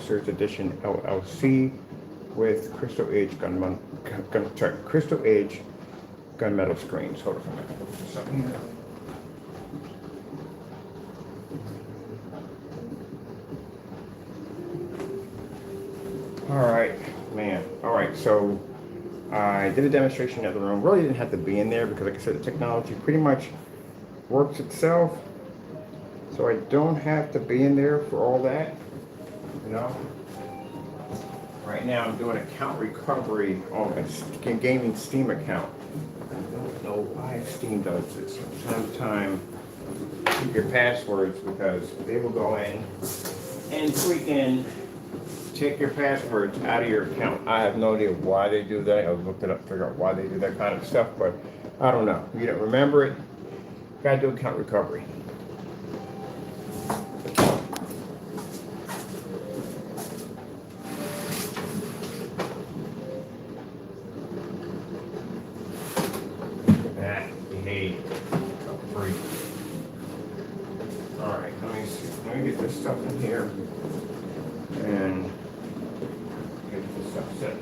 Projectors Edition LLC with Crystal Age Crystal Age gunmetal screens. Hold on a minute. Put this up here. All right, man. All right, so I did a demonstration in the room. Really didn't have to be in there because, like I said, the technology pretty much works itself. So I don't have to be in there for all that, you know. Right now I'm doing account recovery on a gaming Steam account. I don't know why Steam does this. From time to time, keep your passwords because they will go in and freaking take your passwords out of your account. I have no idea why they do that. I looked it up to figure out why they do that kind of stuff, but I don't know. You don't remember it, gotta do account recovery. Alright, let me see. Let me get this stuff in here and get this stuff set.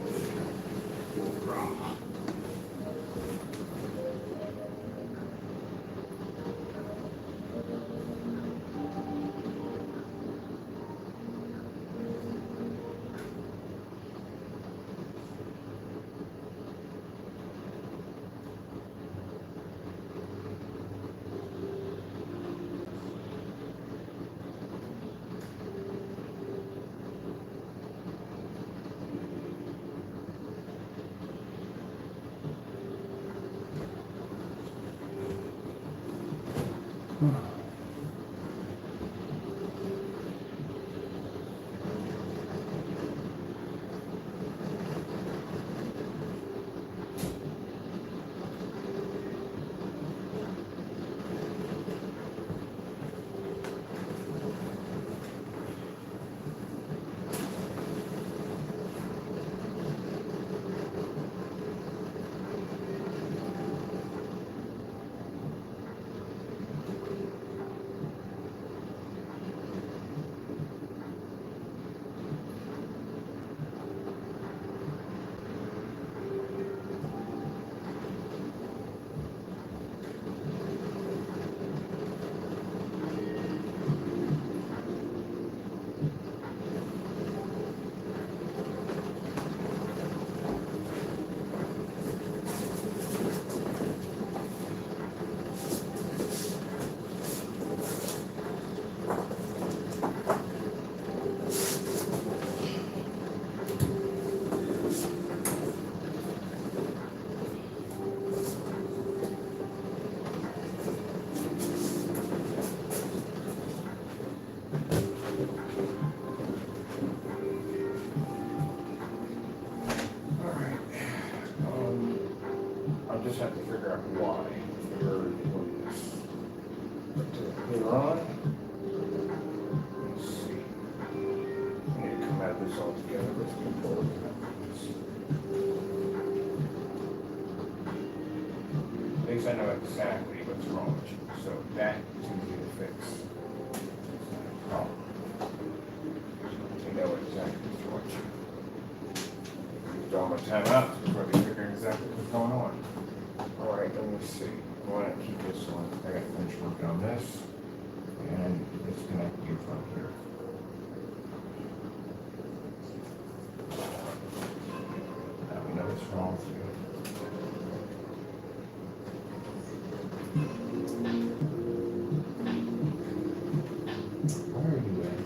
I just have to figure out why you're doing this. Clear on. Let's see. I need to come out of this all together. Let's control it. At least I know exactly what's wrong with you. So that is easy to fix. It's not a problem. I know exactly what's wrong with you. Used all my time out before they figure exactly what's going on. All right, let me see. I want to keep this on. I got to finish working on this and disconnect you from here. Now we know what's wrong with you. Where are you at?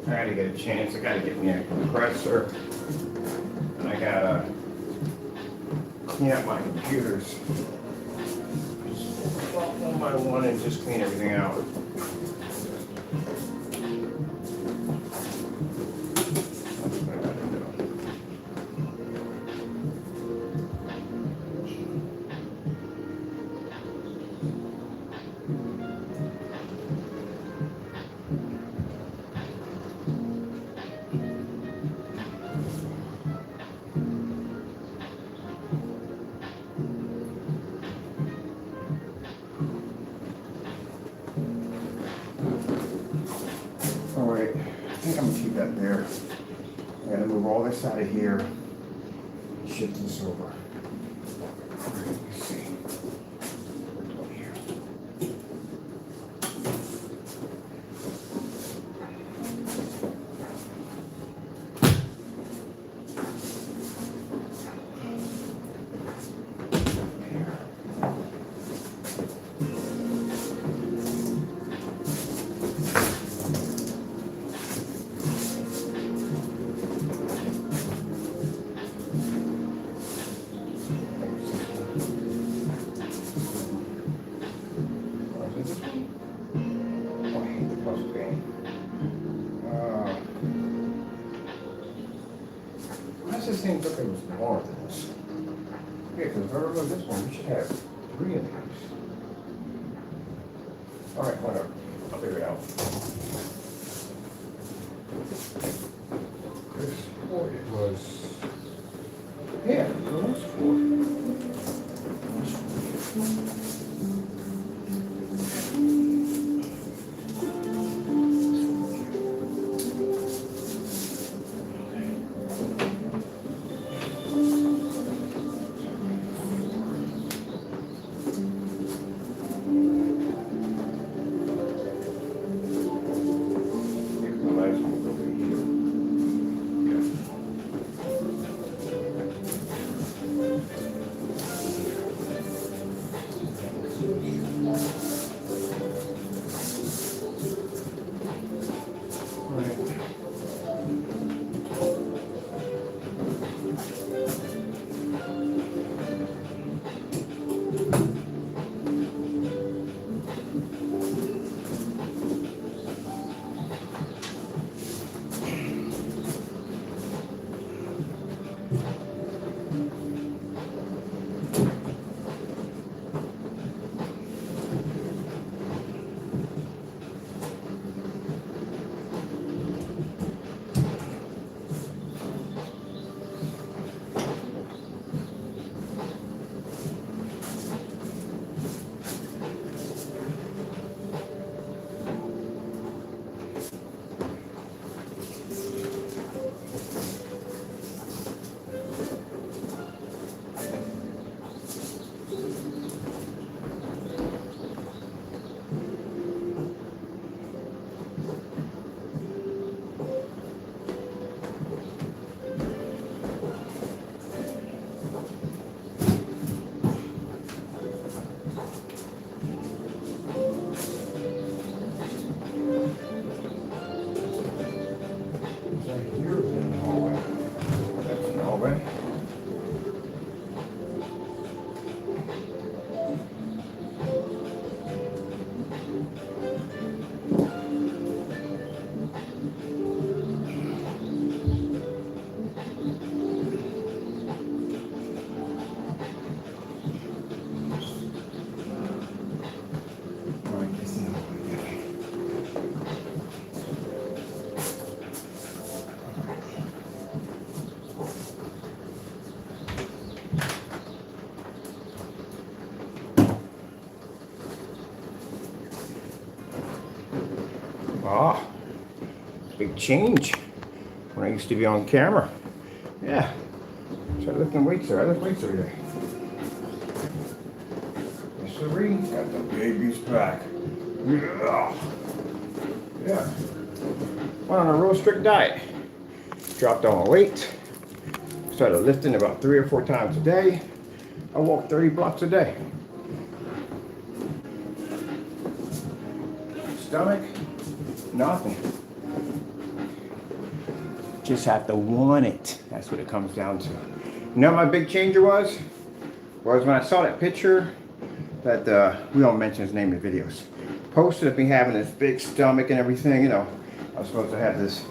I gotta get a chance. I gotta get me a compressor. I gotta clean up my computers. Just one by one and just clean everything out. That's what I gotta do. I'm gonna keep that there. I'm gonna move all this out of here, shift this over. All right, let's see. We're doing here. This thing look like it was more than this. Yeah, because if I remember this one, we should have 3 of these. Alright, whatever. I'll figure it out. This board, it was. Yeah, it was 4. Ah, big change when I used to be on camera. Yeah, started lifting weights there. I lift weights every day. Yes, sirree. Got the babies back. Yeah. Went on a real strict diet. Dropped all my weight. Started lifting about 3 or 4 times a day. I walk 30 blocks a day. Stomach, nothing. Just have to want it. That's what it comes down to. You know what my big changer was? Was when I saw that picture that we don't mention his name in videos. Posted of me having this big stomach and everything, you know. I was supposed to have this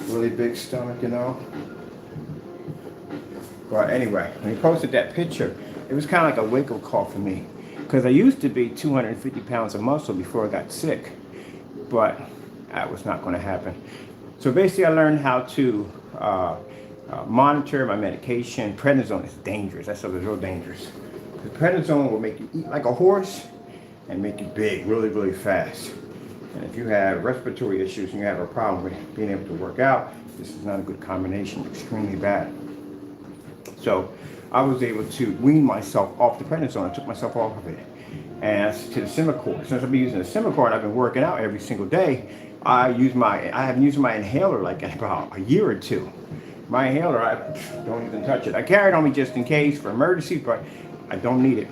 really big stomach, you know. But anyway, when he posted that picture, it was kind of like a wake-up call for me. Because I used to be 250 pounds of muscle before I got sick. But that was not going to happen. So basically I learned how to monitor my medication. Prednisone is dangerous. That stuff is real dangerous. The prednisone will make you eat like a horse and make you big really, really fast. And if you have respiratory issues and you have a problem with being able to work out, this is not a good combination, extremely bad. So I was able to wean myself off the prednisone. I took myself off of it. And to the Semicort. Since I've been using the Semicort, I've been working out every single day. I haven't used my inhaler like in about a year or two. My inhaler, I don't even touch it. I carry it on me just in case for emergency, but I don't need it.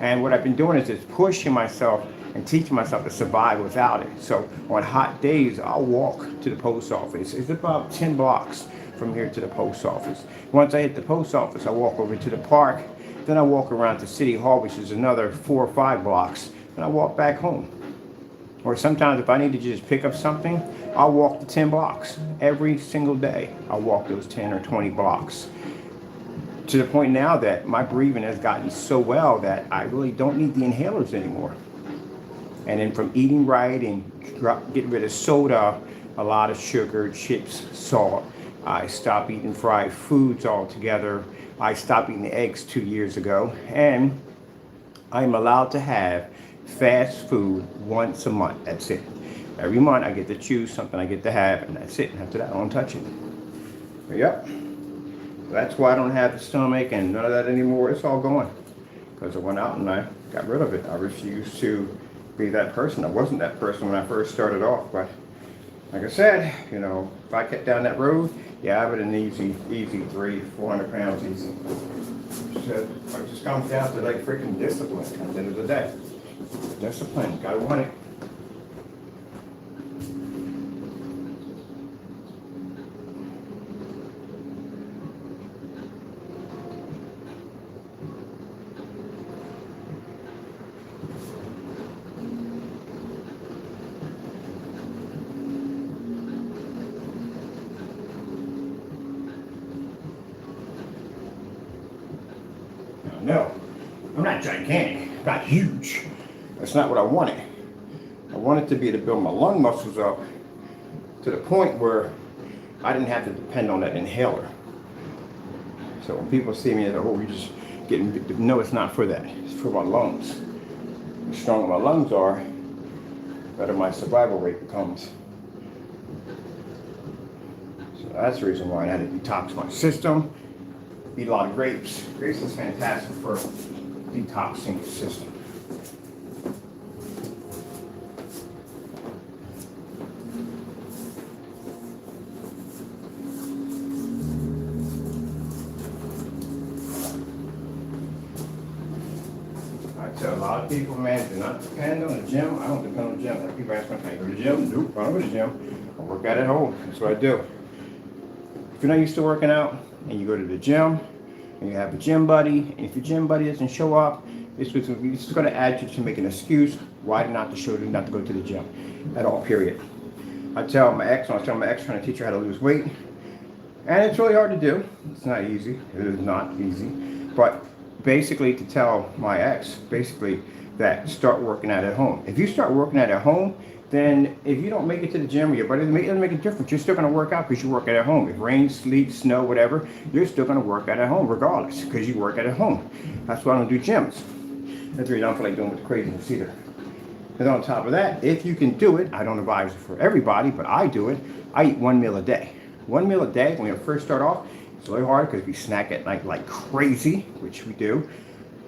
And what I've been doing is just pushing myself and teaching myself to survive without it. So on hot days, I'll walk to the post office. It's about 10 blocks from here to the post office. Once I hit the post office, I walk over to the park. Then I walk around to City Hall, which is another 4 or 5 blocks. And I walk back home. Or sometimes if I need to just pick up something, I'll walk the 10 blocks. Every single day, I'll walk those 10 or 20 blocks. To the point now that my breathing has gotten so well that I really don't need the inhalers anymore. And then from eating right and getting rid of soda, a lot of sugar, chips, salt, I stopped eating fried foods altogether. I stopped eating eggs 2 years ago. And I'm allowed to have fast food once a month. That's it. Every month I get to choose something I get to have, and that's it. And after that, I don't touch it. Yep. That's why I don't have the stomach and none of that anymore. It's all gone. Because I went out and I got rid of it. I refused to be that person. I wasn't that person when I first started off. But like I said, you know, if I kept down that road, yeah, I would have an easy 300-400 pounds easy. So it just comes down to like freaking discipline at the end of the day. Discipline, gotta want it. No, I'm not gigantic, I'm not huge. That's not what I wanted. I wanted to be able to build my lung muscles up to the point where I didn't have to depend on that inhaler. So when people see me, they're like, oh, you're just getting, no, it's not for that. It's for my lungs. The stronger my lungs are, the better my survival rate becomes. So that's the reason why I had to detox my system. Eat a lot of grapes. Grapes is fantastic for detoxing the system. I tell a lot of people, man, do not depend on the gym. I don't depend on the gym. People ask me, can I go to the gym? Nope, I don't go to the gym. I work out at home. That's what I do. If you're not used to working out, and you go to the gym, and you have a gym buddy, and if your gym buddy doesn't show up, it's just going to add you to make an excuse why not to show you not to go to the gym at all, period. I tell my ex, trying to teach her how to lose weight, and it's really hard to do. It's not easy. It is not easy. But basically to tell my ex, that start working out at home. If you start working out at home, then if you don't make it to the gym or your buddy, it doesn't make a difference. You're still going to work out because you work out at home. If rain, sleet, snow, whatever, you're still going to work out at home regardless because you work out at home. That's why I don't do gyms. That's the reason I don't feel like doing with the craziness either. And on top of that, if you can do it, I don't advise it for everybody, but I do it. I eat 1 meal a day. 1 meal a day when we first start off, it's really hard because we snack at night like crazy, which we do.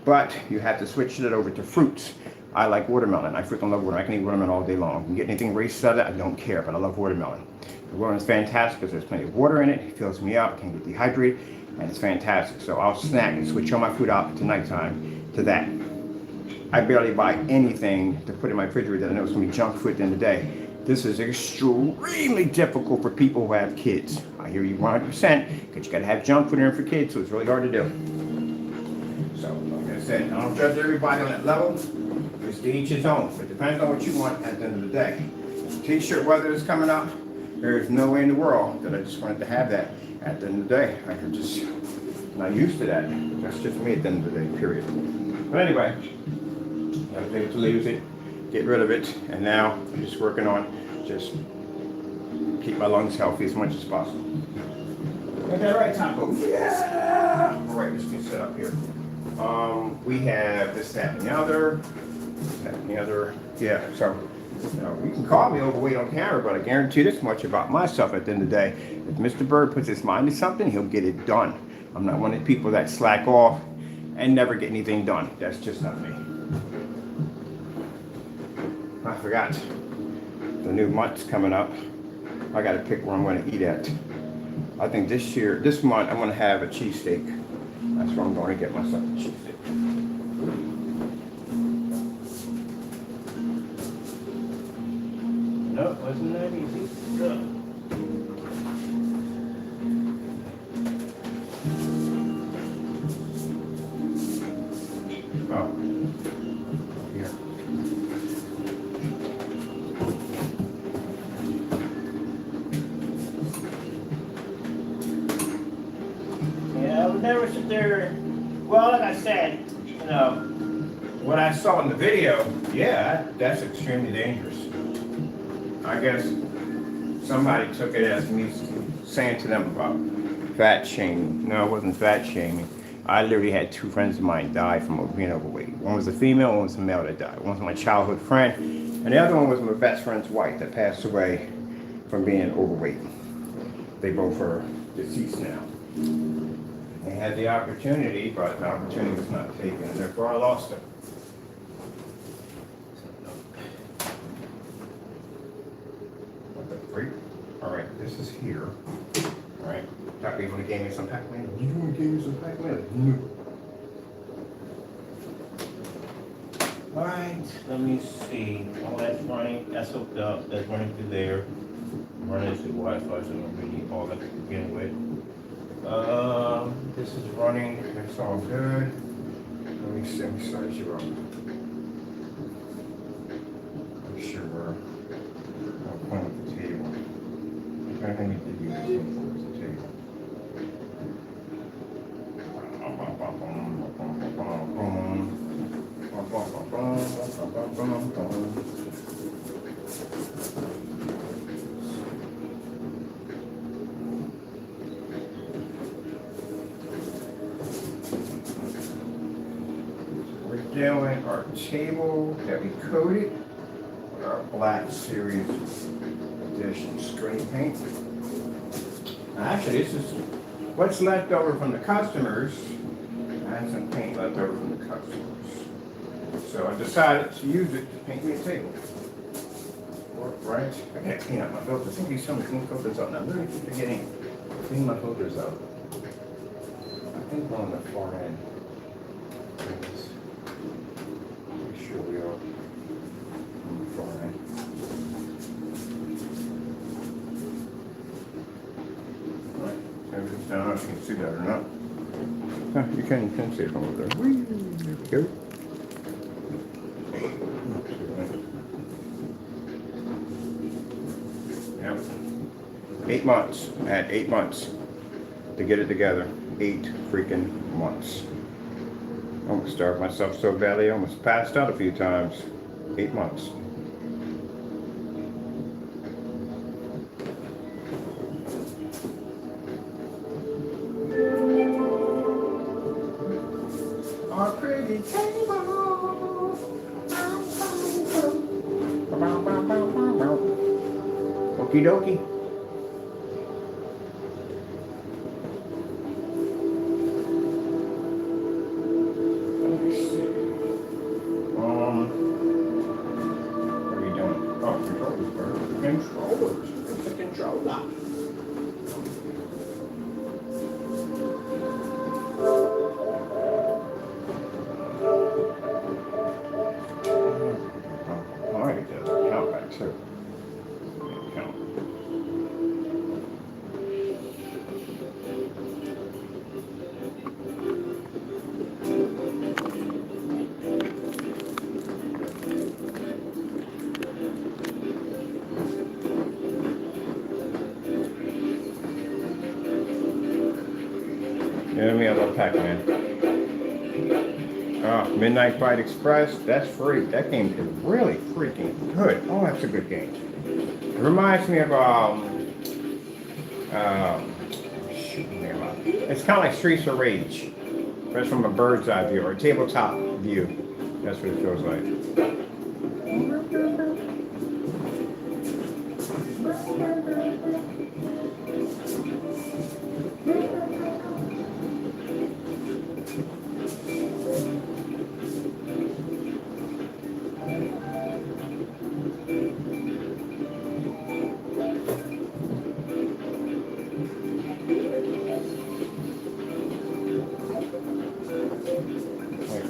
But you have to switch it over to fruits. I like watermelon. I freaking love watermelon. I can eat watermelon all day long. You can get anything racist out of it, I don't care, but I love watermelon. The watermelon is fantastic because there's plenty of water in it. It fills me up, can't get dehydrated, and it's fantastic. So I'll snack and switch all my food out to nighttime to that. I barely buy anything to put in my refrigerator that I know is going to be junk food at the end of the day. This is extremely difficult for people who have kids. I hear you 100% because you got to have junk food in for kids, so it's really hard to do. So, like I said, I don't judge everybody on that level. It's to each his own. It depends on what you want at the end of the day. T-shirt weather is coming up. There's no way in the world that I just wanted to have that at the end of the day. I'm just not used to that. That's just me at the end of the day, period. But anyway, I was able to lose it, get rid of it, and now I'm just working on just keep my lungs healthy as much as possible. Okay, right, Taco. Yeah! All right, let's get set up here. We have this, that, and the other. Yeah, so Now, you can call me overweight on camera, but I guarantee this much about myself at the end of the day. If Mr. Bird puts his mind to something, he'll get it done. I'm not one of the people that slack off and never get anything done. That's just not me. I forgot. The new month's coming up. I gotta pick where I'm gonna eat at. I think this month, I'm gonna have a cheesesteak. That's where I'm going to get myself a cheesesteak. Nope, wasn't that easy. No. Oh, here. Yeah, I would never sit there. Well, like I said, you know, what I saw in the video, yeah, that's extremely dangerous. I guess somebody took it as me saying to them about fat shaming. No, it wasn't fat shaming. I literally had two friends of mine die from being overweight. One was a female, one was a male that died. One was my childhood friend, and the other one was my best friend's wife that passed away from being overweight. They both are deceased now. They had the opportunity, but the opportunity was not taken, and therefore I lost it. All right, this is here. All right, Dr. You want to give me some Pac-Man? You want to give me some Pac-Man? No. All right, let me see. Oh, that's running. That's hooked up. That's running through there. Running through Wi-Fi, so I don't really need all that to begin with. This is running. That's all good. Let me see. Let me start you up. I'm sure. I'll point at the table. I need to use this one towards the table. We're doing our table that we coated with our Black Series Edition screen paint. Actually, this is what's left over from the customers. I had some paint left over from the customers. So I decided to use it to paint me a table. Right? I gotta clean up my filters. Somebody tell me to clean filters out. Now, I'm really forgetting to clean my filters out. I think we're on the far end. Make sure we are on the far end. I don't know if you can see that or not. You can see it from over there. Whee, there we go. Yep. 8 months. I had 8 months to get it together. 8 freaking months. I almost starved myself so badly, I almost passed out a few times. 8 months. Our pretty table. Okie dokie. What are you doing? Oh, controllers. It's the controller. Too. Count. Yeah, me, I love Pac-Man. Midnight Fight Express, that's free. That game is really freaking good. Oh, that's a good game. It reminds me of it's kind of like Streets of Rage, but it's from a bird's eye view or a tabletop view. That's what it feels like.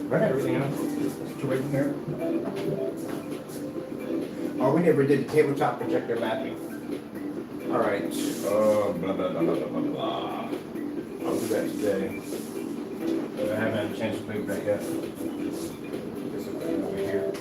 Right, everything else situation here. Oh, we never did the tabletop projector mapping. All right. Blah blah blah blah blah blah. I'll do that today. But I haven't had a chance to play with that yet. This is over here.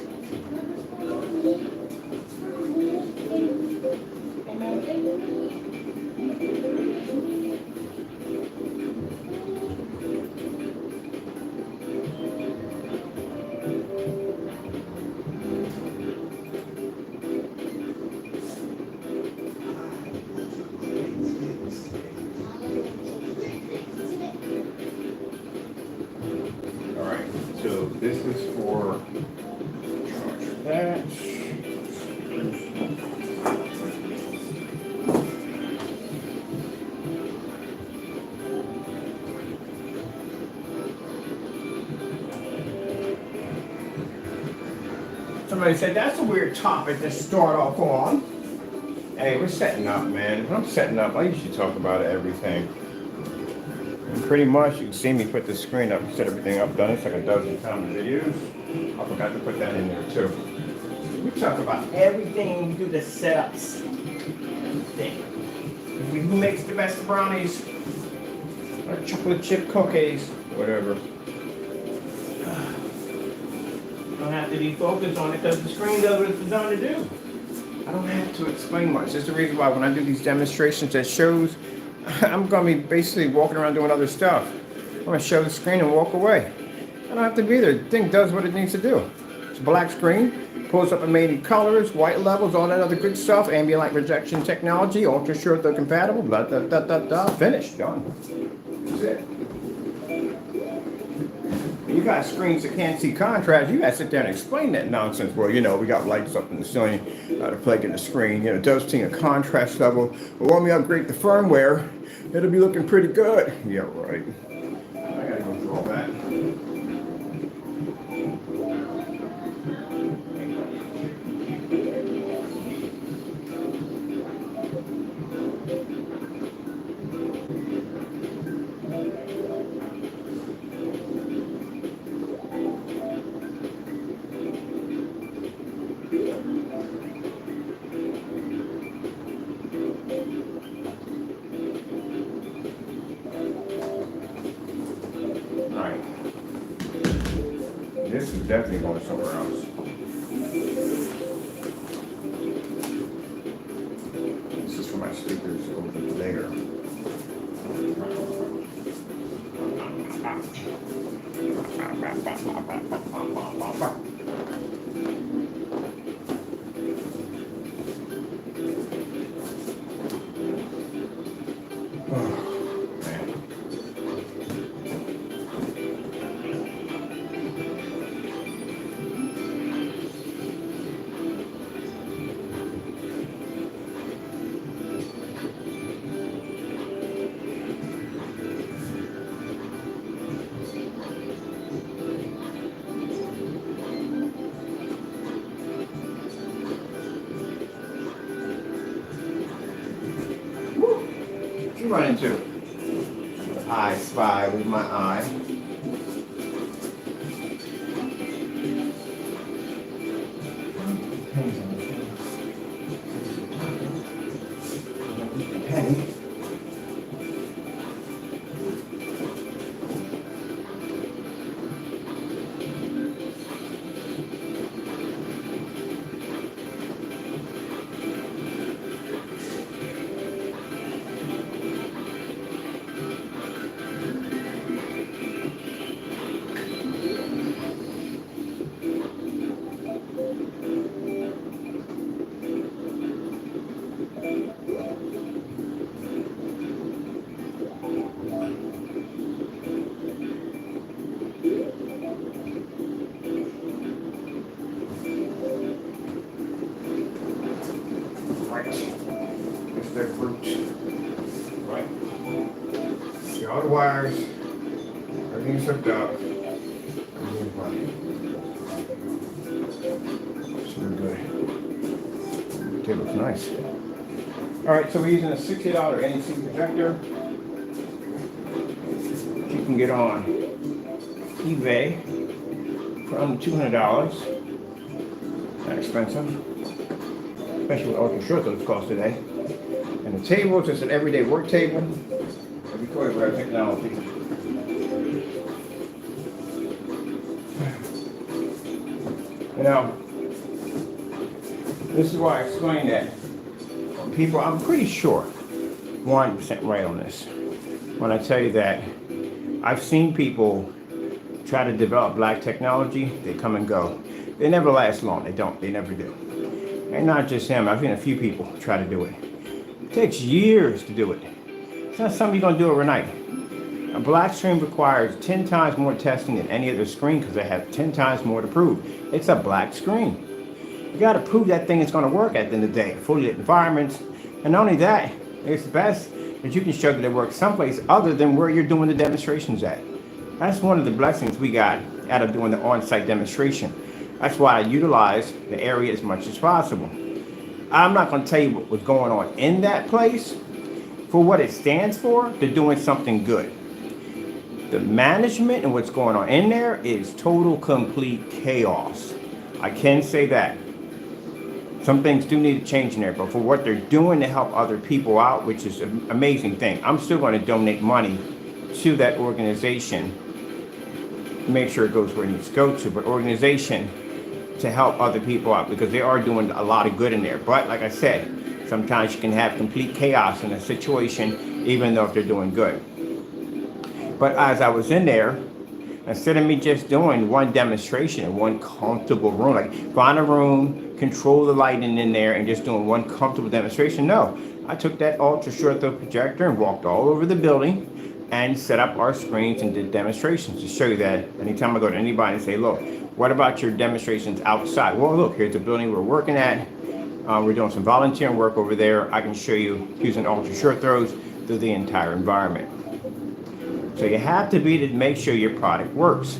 So this is for that. Somebody said that's a weird topic to start off on. Hey, we're setting up, man. When I'm setting up, I usually talk about everything. And pretty much, you can see me put the screen up, set everything up, done it like a dozen times in videos. I forgot to put that in there too. We talk about everything, we do the setups. Who makes the best brownies? Or chocolate chip cookies, whatever. Don't have to be focused on it because the screen does what it's designed to do. I don't have to explain much. That's the reason why when I do these demonstrations at shows, I'm going to be basically walking around doing other stuff. I'm going to show the screen and walk away. I don't have to be there. The thing does what it needs to do. It's a black screen, pulls up amazing colors, white levels, all that other good stuff, ambient light rejection technology, ultra short though compatible, blah, blah, blah, blah, blah, finished, done. That's it. You got screens that can't see contrast, you got to sit there and explain that nonsense. Well, you know, we got lights up in the ceiling to plug in the screen. You know, it does see a contrast level. But when we upgrade the firmware, it'll be looking pretty good. Yeah, right. I got to go through all that. This is definitely going somewhere else. This is for my speakers over there. You run into I spy with my eye. Penny. It's their fruit. Right? See all the wires. Everything's hooked up. Everything's running. It's really good. The table's nice. Alright, so we're using a $60 NEC projector. You can get on eBay for under $200. Not expensive. Especially with ultra short those cost today. And the table is just an everyday work table. Every toy with our technology. You know, this is why I explained that. People, I'm pretty sure, 100% right on this. When I tell you that I've seen people try to develop black technology, they come and go. They never last long, they don't, they never do. And not just him, I've seen a few people try to do it. It takes years to do it. It's not something you're gonna do overnight. A black screen requires 10 times more testing than any other screen because they have 10 times more to prove. It's a black screen. You gotta prove that thing is gonna work at the end of the day. Fully lit environments. And not only that, it's best that you can show that it works someplace other than where you're doing the demonstrations at. That's one of the blessings we got out of doing the on-site demonstration. That's why I utilize the area as much as possible. I'm not gonna tell you what was going on in that place. For what it stands for, they're doing something good. The management and what's going on in there is total, complete chaos. I can say that. Some things do need to change in there, but for what they're doing to help other people out, which is an amazing thing, I'm still going to donate money to that organization. Make sure it goes where it needs to go to, but organization to help other people out because they are doing a lot of good in there. But like I said, sometimes you can have complete chaos in a situation, even though if they're doing good. But as I was in there, instead of me just doing one demonstration in one comfortable room, like find a room, control the lighting in there, and just doing one comfortable demonstration, no. I took that ultra short throw projector and walked all over the building and set up our screens and did demonstrations to show you that anytime I go to anybody and say, look, what about your demonstrations outside? Well, look, here's the building we're working at. We're doing some volunteering work over there. I can show you using ultra short throws through the entire environment. So you have to be to make sure your product works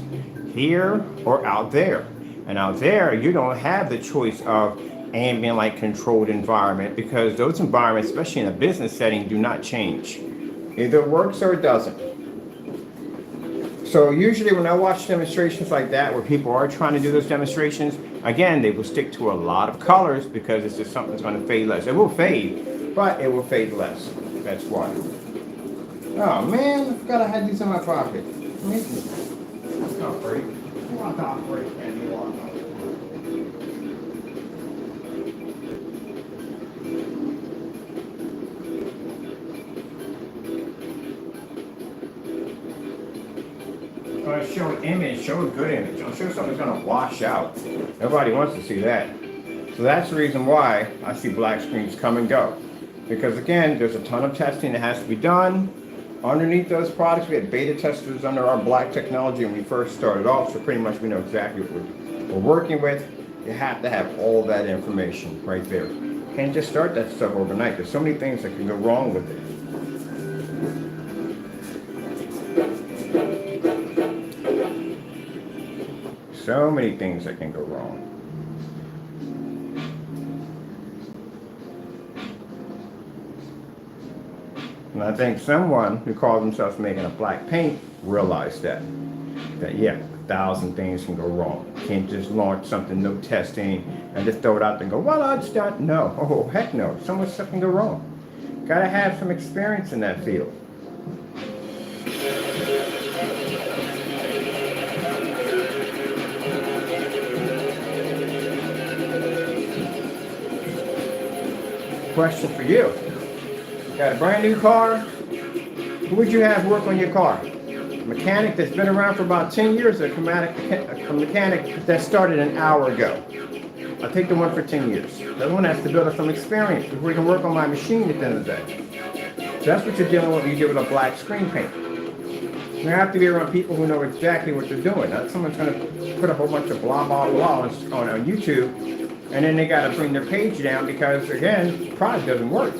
here or out there. And out there, you don't have the choice of ambient light controlled environment because those environments, especially in a business setting, do not change. Either it works or it doesn't. So usually when I watch demonstrations like that where people are trying to do those demonstrations, again, they will stick to a lot of colors because it's just something that's going to fade less. It will fade, but it will fade less. That's why. Oh man, I forgot I had these in my pocket. It's not free. You want to operate and you want to. I show an image, show a good image. I'll show something that's going to wash out. Nobody wants to see that. So that's the reason why I see black screens come and go. Because again, there's a ton of testing that has to be done. Underneath those products, we had beta testers under our black technology when we first started off, so pretty much we know exactly what we're working with. You have to have all that information right there. You can't just start that stuff overnight. There's so many things that can go wrong with it. So many things that can go wrong. And I think someone who calls themselves making a black paint realized that yeah, 1,000 things can go wrong. You can't just launch something, no testing, and just throw it out there and go, well, I'll just start. No, oh, heck no. So much stuff can go wrong. Gotta have some experience in that field. Question for you. Got a brand new car. Who would you have work on your car? A mechanic that's been around for about 10 years or a mechanic that started an hour ago? I'll take the one for 10 years. The one has to build up some experience before he can work on my machine at the end of the day. So that's what you're dealing with when you deal with a black screen paint. You have to be around people who know exactly what they're doing. Not someone's going to put a whole bunch of blah, blah, blah on YouTube, and then they got to bring their page down because, again, the product doesn't work.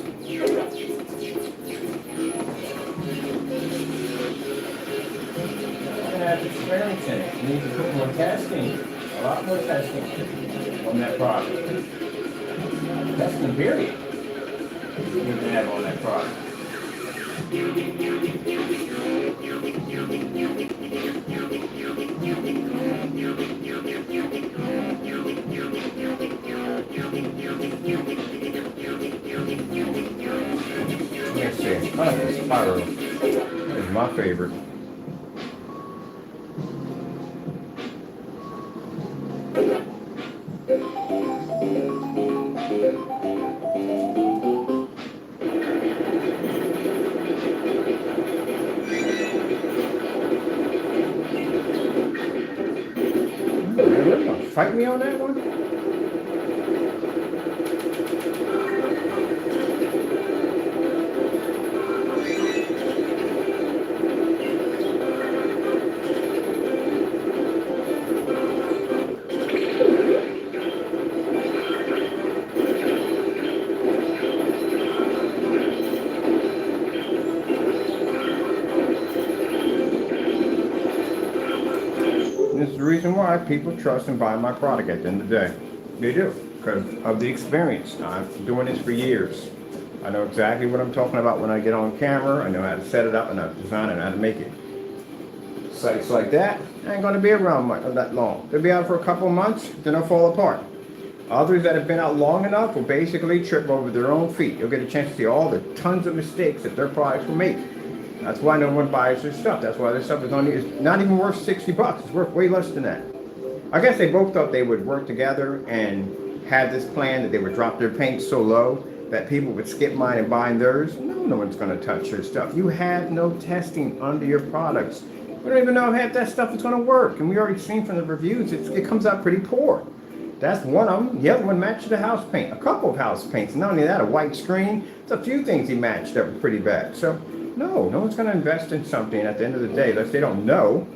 has experience in it. You need to put more testing, a lot more testing on that product. Testing period. You need to have on that product. Let's see. I like the spiral. It's my favorite. Fight me on that one? This is the reason why people trust and buy my product at the end of the day. They do, because of the experience. I'm doing this for years. I know exactly what I'm talking about when I get on camera. I know how to set it up and how to design it and how to make it. Sites like that ain't going to be around that long. They'll be out for a couple of months, then they'll fall apart. Others that have been out long enough will basically trip over their own feet. You'll get a chance to see all the tons of mistakes that their products will make. That's why no one buys their stuff. That's why their stuff is not even worth $60. It's worth way less than that. I guess they both thought they would work together and have this plan that they would drop their paint so low that people would skip mine and buy theirs. No one's going to touch your stuff. You have no testing under your products. We don't even know if half that stuff is going to work. And we already seen from the reviews, it comes out pretty poor. That's one of them. The other one matched the house paint. A couple of house paints. Not only that, a white screen. There's a few things he matched that were pretty bad. So no one's going to invest in something at the end of the day unless they don't know.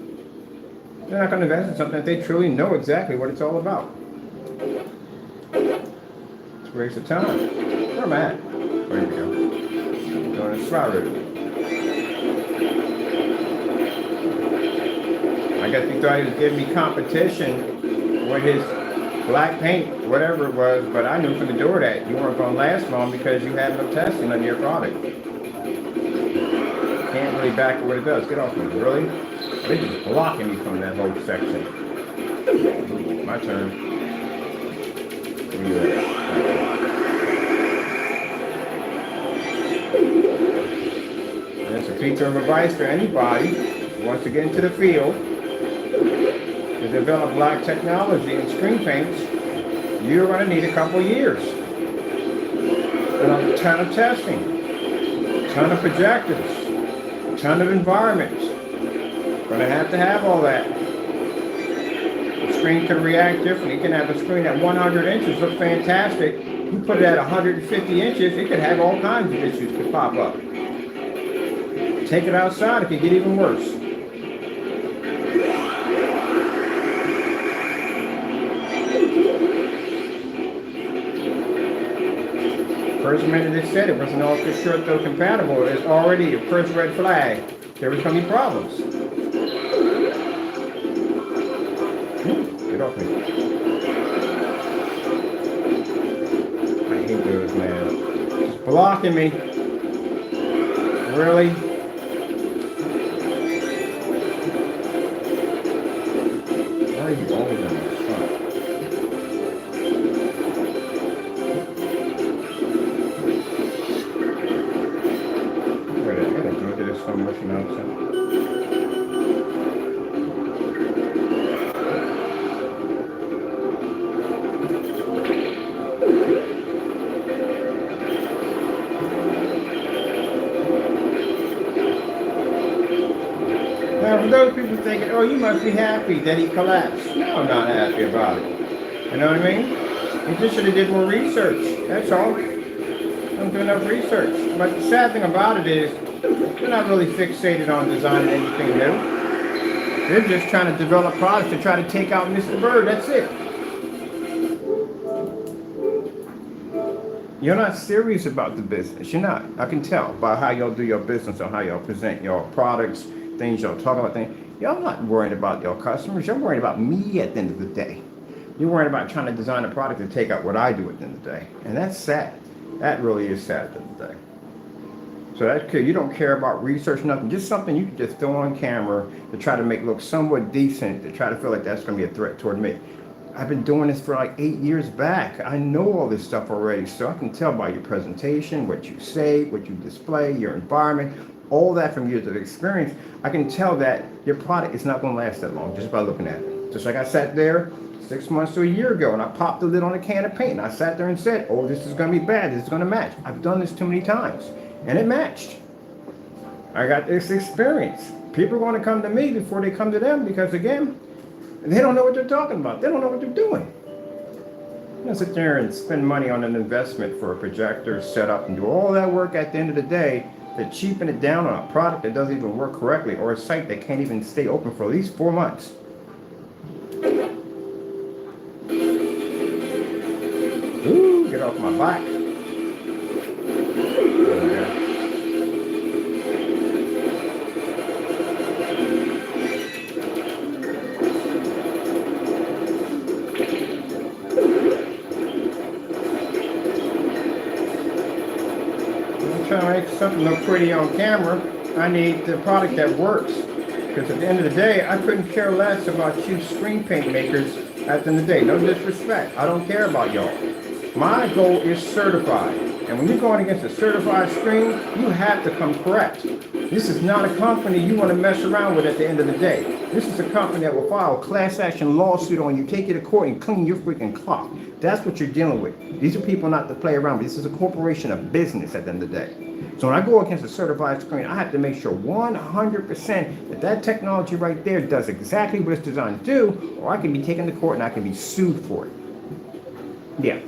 They're not going to invest in something that they truly know exactly what it's all about. It's a waste of time. Where am I at? There we go. Doing a spiral. I guess he thought he was giving me competition with his black paint, whatever it was, but I knew from the door that you weren't going to last long because you had no testing on your product. Can't really back at what it does. Get off me, really? They're just blocking me from that whole section. My turn. And it's a piece of advice for anybody who wants to get into the field to develop black technology and screen paints. You're going to need a couple years. And a ton of testing, a ton of projectors, a ton of environments. Going to have all that. The screen can react differently. You can have a screen at 100 inches look fantastic. You put it at 150 inches, it could have all kinds of issues could pop up. Take it outside, it could get even worse. First minute it said it wasn't all just short though compatible, it's already a first red flag. There was going to be problems. Get off me. I hate those, man. Just blocking me. Really? Why are you always in this front? Wait, I gotta go to this so much nonsense. Now, for those people thinking, oh, you must be happy that he collapsed. No, I'm not happy about it. You know what I mean? He just should have did more research. That's all. Don't do enough research. But the sad thing about it is, they're not really fixated on designing anything new. They're just trying to develop products to try to take out Mr. Bird. That's it. You're not serious about the business. You're not. I can tell by how y'all do your business or how y'all present your products, things y'all talk about things. Y'all not worried about your customers. You're worried about me at the end of the day. You're worried about trying to design a product to take out what I do at the end of the day. And that's sad. That really is sad at the end of the day. So that's good. You don't care about research, nothing. Just something you can just throw on camera to try to make look somewhat decent, to try to feel like that's going to be a threat toward me. I've been doing this for like 8 years back. I know all this stuff already. So I can tell by your presentation, what you say, what you display, your environment, all that from years of experience. I can tell that your product is not going to last that long just by looking at it. Just like I sat there 6 months to a year ago and I popped the lid on a can of paint and I sat there and said, oh, this is going to be bad. This is going to match. I've done this too many times. And it matched. I got this experience. People are going to come to me before they come to them because, again, they don't know what they're talking about. They don't know what they're doing. You know, sit there and spend money on an investment for a projector setup and do all that work at the end of the day to cheapen it down on a product that doesn't even work correctly or a site that can't even stay open for at least 4 months. Ooh, get off my back. Trying to make something look pretty on camera, I need the product that works. Because at the end of the day, I couldn't care less about you screen paint makers at the end of the day. No disrespect. I don't care about y'all. My goal is certified. And when you're going against a certified screen, you have to come correct. This is not a company you want to mess around with at the end of the day. This is a company that will file a class action lawsuit on you, take you to court and clean your freaking clock. That's what you're dealing with. These are people not to play around with. This is a corporation of business at the end of the day. So when I go against a certified screen, I have to make sure 100% that that technology right there does exactly what it's designed to do, or I can be taken to court and I can be sued for it. Yeah.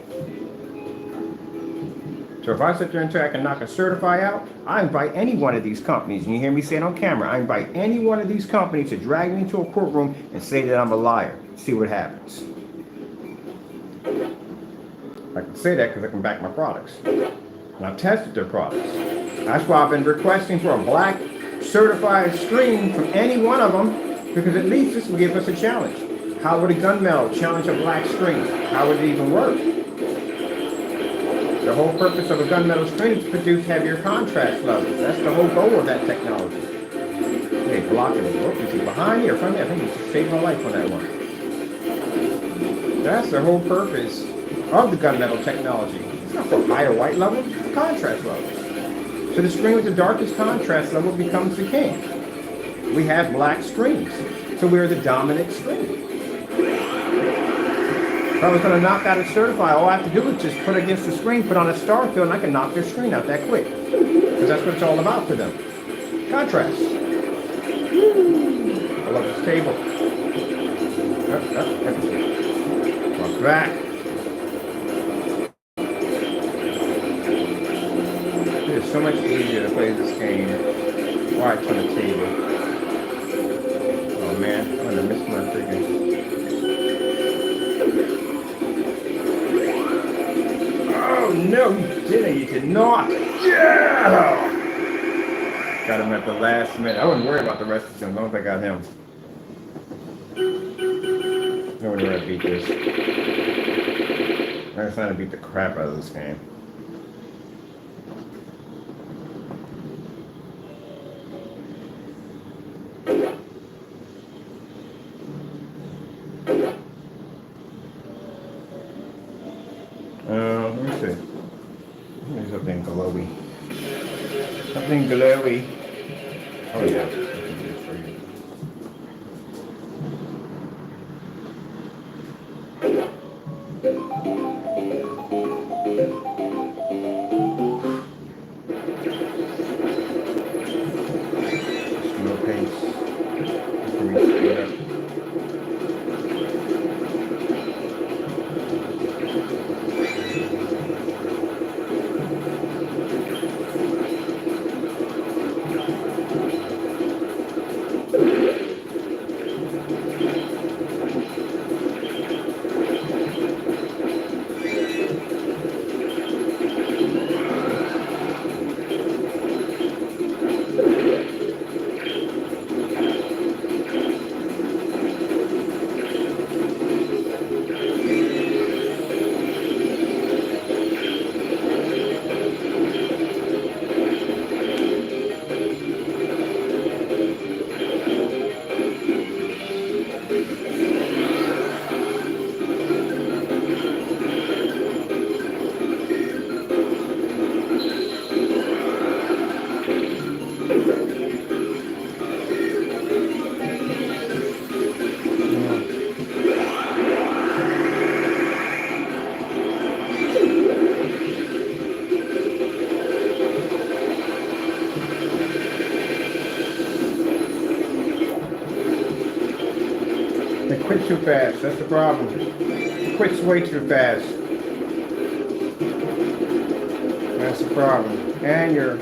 So if I sit there and say I can knock a certify out, I invite any one of these companies, and you hear me say it on camera, I invite any one of these companies to drag me into a courtroom and say that I'm a liar. See what happens. I can say that because I can back my products. And I've tested their products. That's why I've been requesting for a black certified screen from any one of them, because at least this will give us a challenge. How would a gunmetal challenge a black screen? How would it even work? The whole purpose of a gunmetal screen is to produce heavier contrast levels. That's the whole goal of that technology. Hey, blocking it. Oh, is he behind me or from me? I think he's saved my life on that one. That's the whole purpose of the gunmetal technology. It's not for higher white levels, it's contrast levels. So the screen with the darkest contrast level becomes the king. We have black screens, so we're the dominant screen. If I was going to knock out a certify, all I have to do is just put against the screen, put on a star field, and I can knock their screen out that quick. Because that's what it's all about for them. Contrast. I love this table. Walk back. It's so much easier to play this game while it's on the table. Oh man, I'm going to miss my freaking... Oh no, you didn't. You did not. Yeah! Got him at the last minute. I wouldn't worry about the rest of them as long as I got him. No wonder I beat this. I'm trying to beat the crap out of this game. Let me see. There's something glowy. Something glowy. Oh yeah. Slow pace. You quit too fast. That's the problem. You quit way too fast. That's the problem. And you're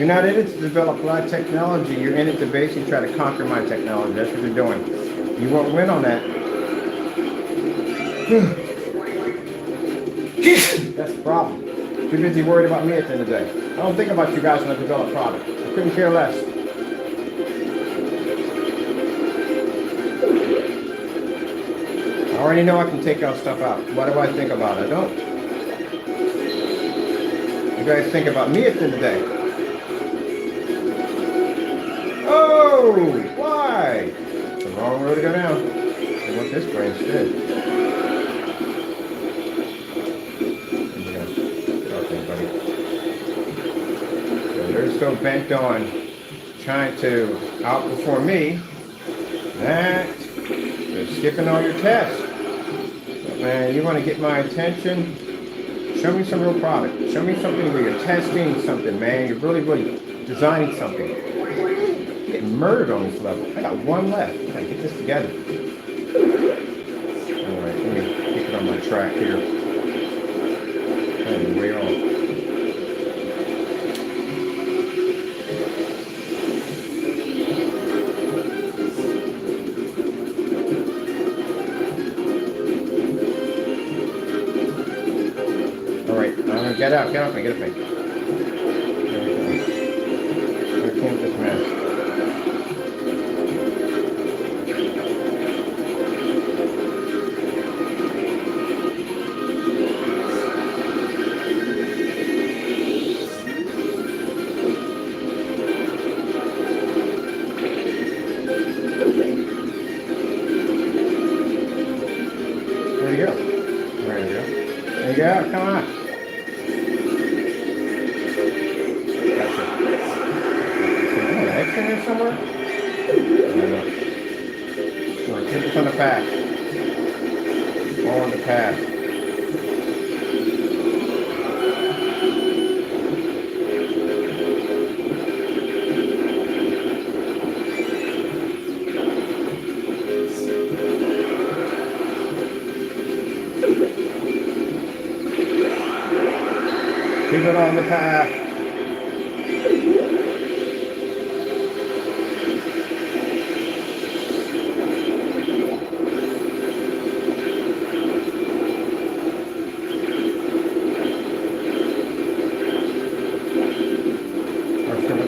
not in it to develop a lot of technology. You're in it to basically try to conquer my technology. That's what you're doing. You won't win on that. That's the problem. Too busy worried about me at the end of the day. I don't think about you guys when I develop product. I couldn't care less. I already know I can take out stuff out. Why do I think about it? I don't. You guys think about me at the end of the day. Oh, why? It's the wrong road to go down. I want this way instead. Okay, buddy. So they're so bent on trying to outperform me that they're skipping all your tests. But man, you want to get my attention? Show me some real product. Show me something where you're testing something, man. You're really, really designing something. I'm getting murdered on this level. I got one left. I gotta get this together. Alright, let me keep it on my track here. And way off. Get out, get off me, get off me. I can't this mess. There you go. There you go. There you go, come on. Somewhere? Keep us on the path. All on the path. Keep it on the path.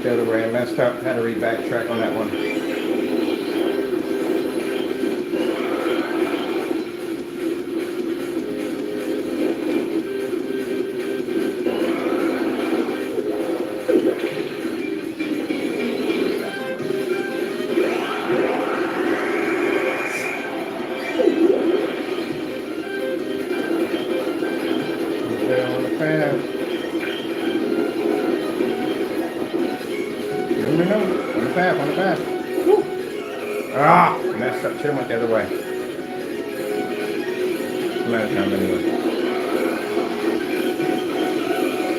The other way, I messed up, had to backtrack on that one. Stay on the path. No, on the path, on the path. Woo. Ah, messed up. Should have went the other way. I'm out of time anyway.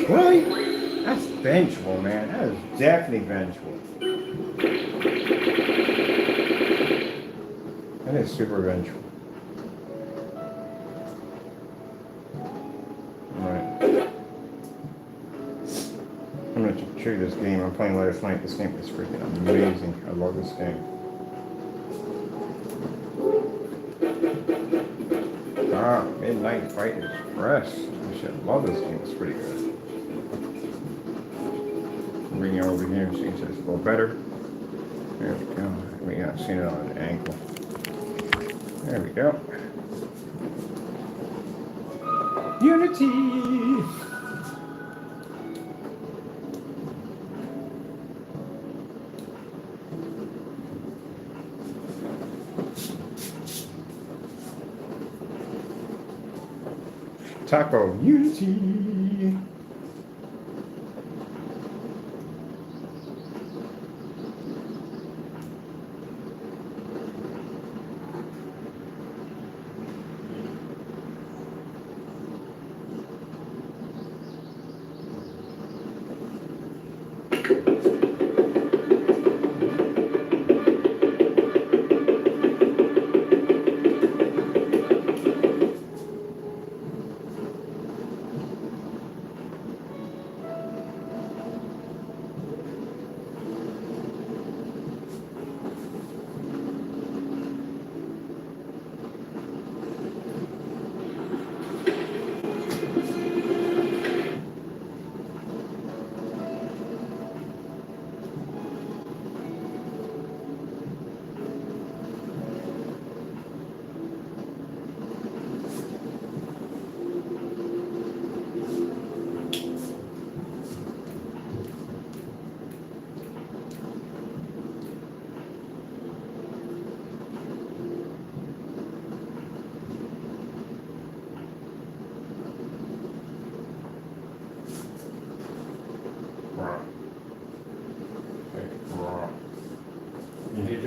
Really? That's vengeful, man. That is definitely vengeful. That is super vengeful. I'm going to chew this game. I'm playing last night. This game is freaking amazing. I love this game. Ah, Midnight Fight Express. I should love this game. It's pretty good. Bring you over here so you can see it's a little better. There we go. We got seen it on an angle. There we go. Unity! Taco Unity.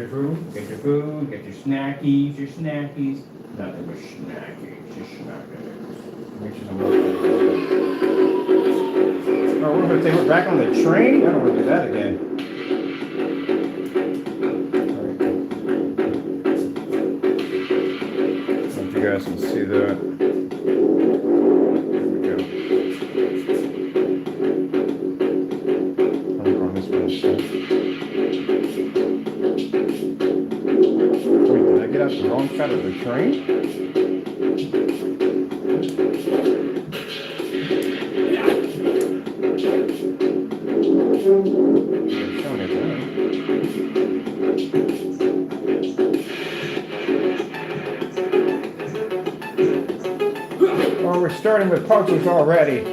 your food, get your food, get your snackies, Nothing but snackies, just snackies. Make sure some more. Oh, we're gonna take it back on the train? I don't want to do that again. I don't know if you guys can see that. There we go. I'm on this one instead. Wait, did I get out the wrong side of the train? Oh, we're starting with puzzles already.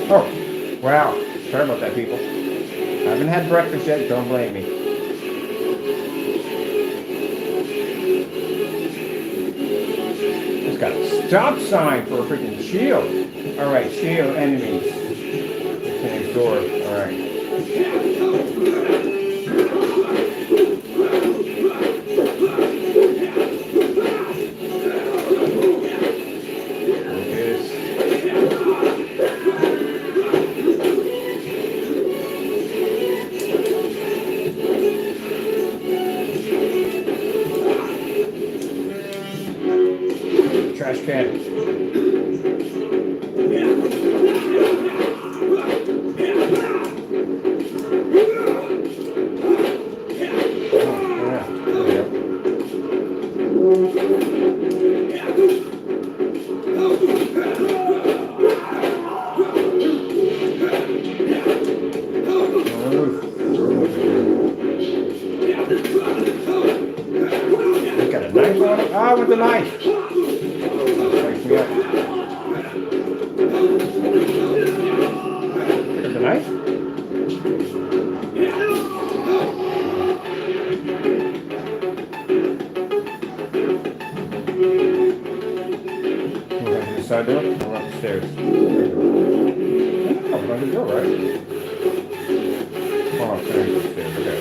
Oh, wow. Sorry about that, people. I haven't had breakfast yet. Don't blame me. It's got a stop sign for a freaking shield. All right, shield enemies. It's next door. All right. Trash can. Got a knife on it? Ah, with the knife. Pick up the knife? We'll go to the side door or upstairs? Oh, by the door, right? Oh, upstairs, upstairs, okay.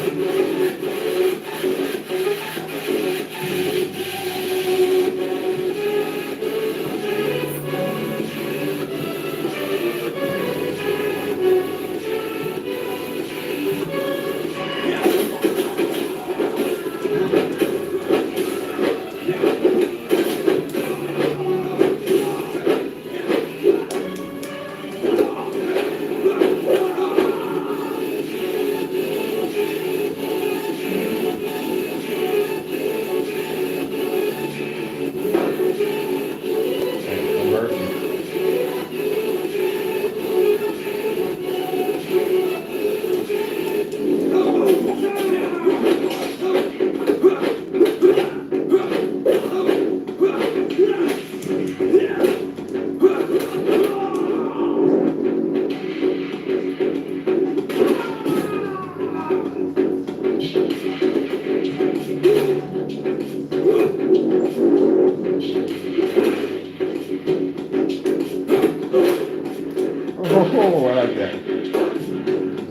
Oh, I like that.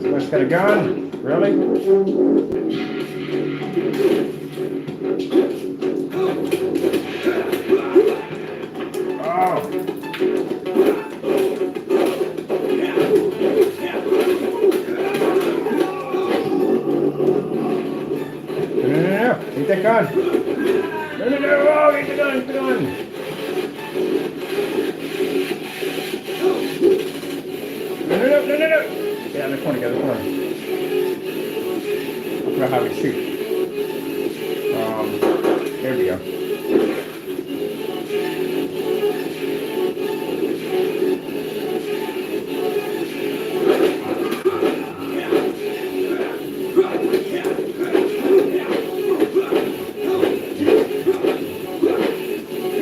Somebody's got a gun? Really? Oh. No. Take that gun. No. Oh, get the gun, get the gun. No. Get out of the corner, get out of the corner. I forgot how we shoot. There we go.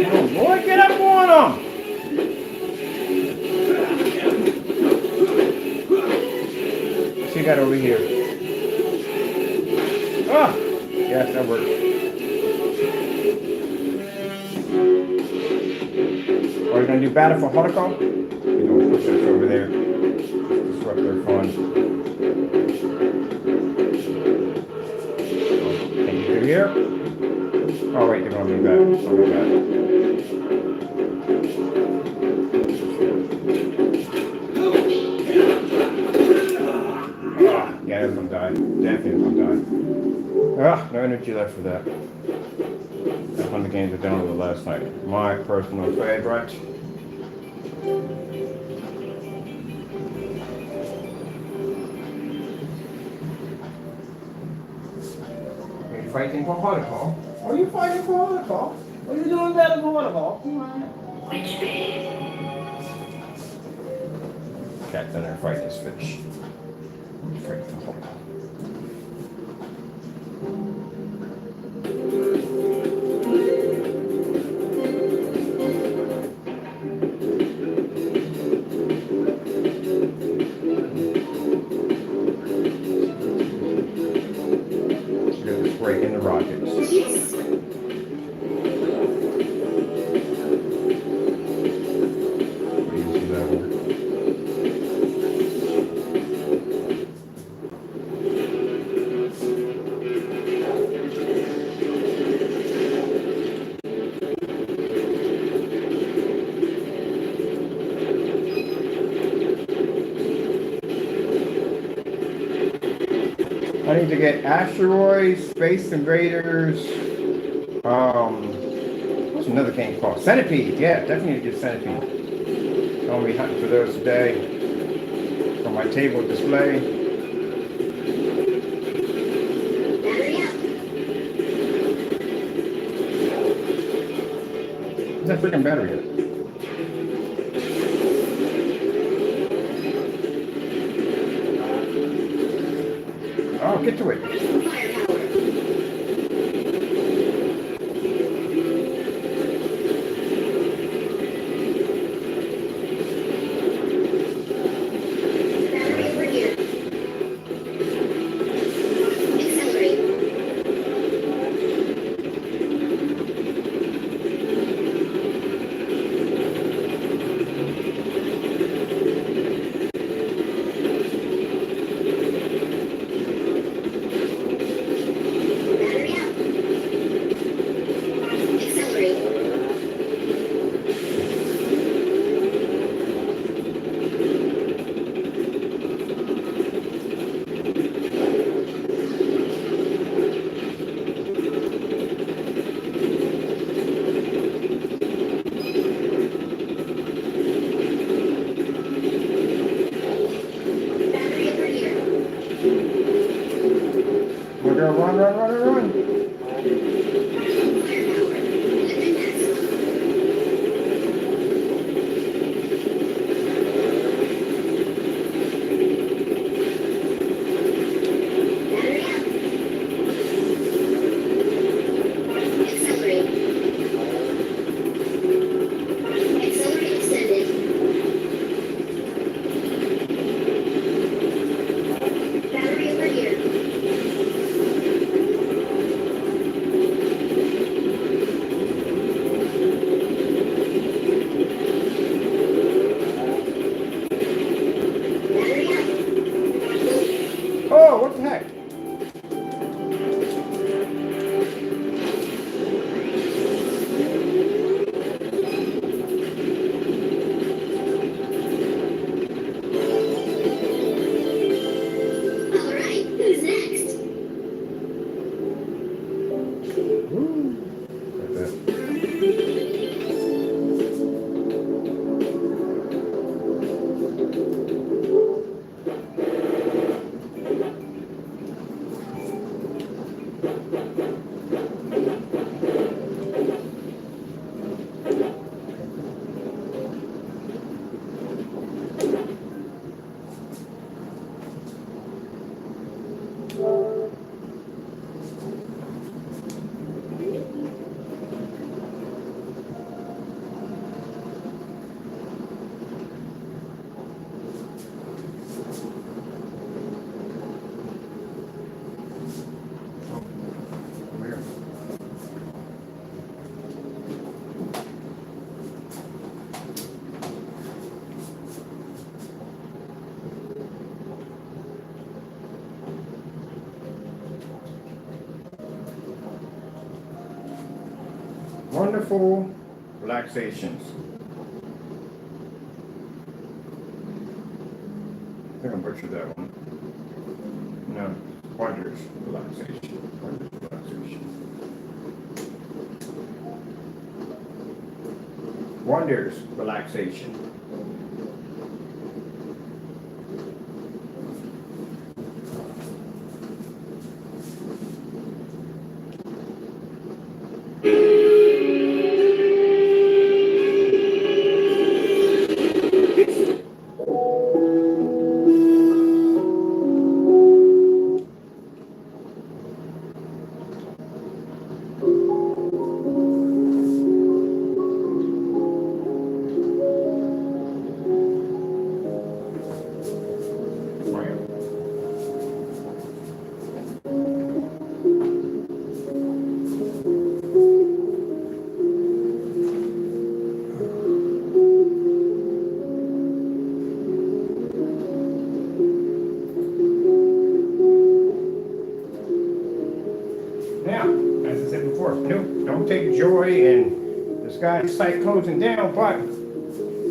Oh boy, get up on them! See that over here. Ah! Yes, that works. do battle for Holocaust. We're going to push this over there. Disrupt their fun. Can you do here? Oh wait, they're going to be back. Oh my god. Ah, yeah, that's going to die. Definitely going to die. Ah, no energy left for that. That's one of the games I downloaded last night. My personal favorite. Are you fighting for Holocaust? Are you fighting for Holocaust? Are you doing better for Holocaust? Which day? Cat's in there fighting this fish. Fighting for Holocaust. Breaking the rockets. Yes. Easy level. I need to get asteroids, Space Invaders. What's another game called? Centipede. Yeah, definitely need to get Centipede. I'll be hunting for those today for my table display. Where's that freaking battery at? Oh, get to it. Run. Wonderful relaxations. I think I butchered that one. No, wonders relaxation. Wonders relaxation. Wonders relaxation. Now, as I said before, don't take joy in the sky sight closing down, but